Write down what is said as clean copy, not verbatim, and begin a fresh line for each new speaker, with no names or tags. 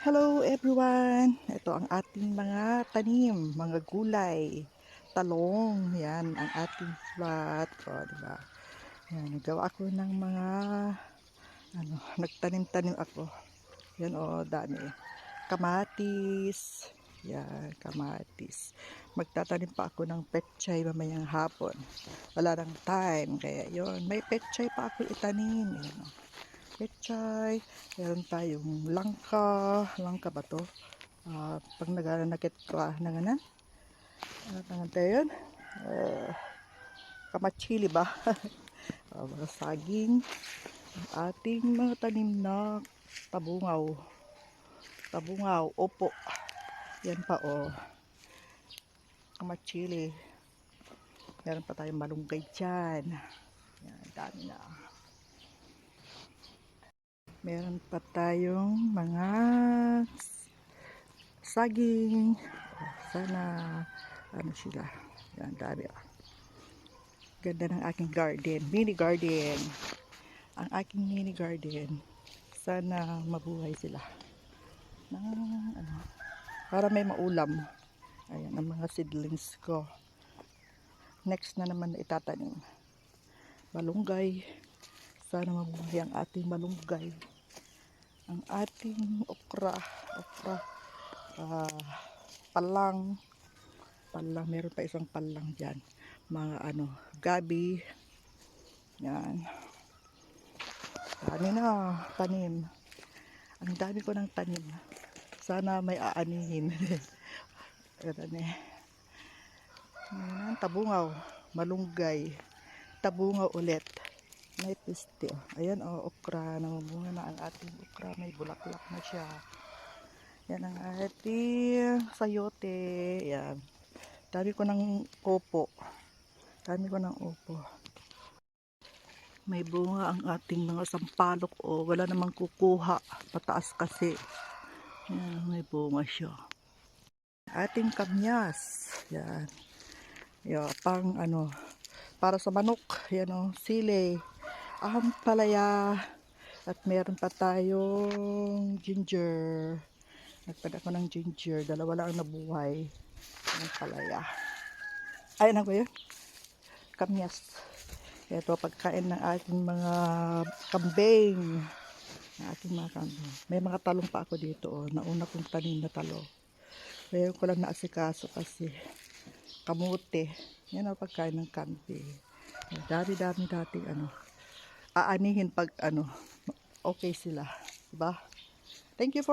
Hello everyone! Ito ang ating mga tanim, mga gulay, talong. Yan ang ating flat. O, diba? Yan, nagawa ako ng mga nagtanim-tanim ako. Yan dami. Kamatis. Yan, kamatis. Magtatanim pa ako ng pechay mamayang hapon. Wala nang time, kaya yon. May pechay pa ako itanim. Yan, pechay, meron tayong langka ba to? Pag naganakit ka na ganan, tangan tayo yun, kamachili ba? Mga saging, ating mga tanim na tabungaw, opo, yan pa kamachili, meron pa tayong malunggay dyan, yan, dami na. Meron pa tayong mga saging. Sana sila. Yan, dami. Ganda ng aking garden. Mini garden. Ang aking mini garden. Sana mabuhay sila. Para may maulam. Ayan, ang mga seedlings ko. Next na naman na itatanim. Malunggay. Sana mabuhay ang ating malunggay. Ang ating okra, palang, meron pa isang palang dyan, mga gabi, yan, dami na tanim, ang dami ko ng tanim, sana may aanihin. Tabungaw, malunggay, tabungaw ulit. May piste. Ayan okra. Namubunga na ang ating okra. May bulaklak na siya. Yan ang ating sayote. Yan. Dami ko ng opo. May bunga ang ating mga sampalok. Wala namang kukuha. Pataas kasi. Yan. May bunga siya. Ating kamyas. Yan. Yan. Para sa manok. Yan sili. Ampalaya, at meron pa tayong ginger. Nagpad ako ng ginger, dalawa lang ang nabuhay. Ampalaya. Ay, ano ba yun? Kamyas. Ito, pagkain ng ating mga kambing. May mga talong pa ako dito. Nauna kong tanim na talong. Ngayon ko lang naasikaso kasi kamote. Yan ang pagkain ng kambing. Dami-dami dating aanihin pag okay sila, diba? Thank you for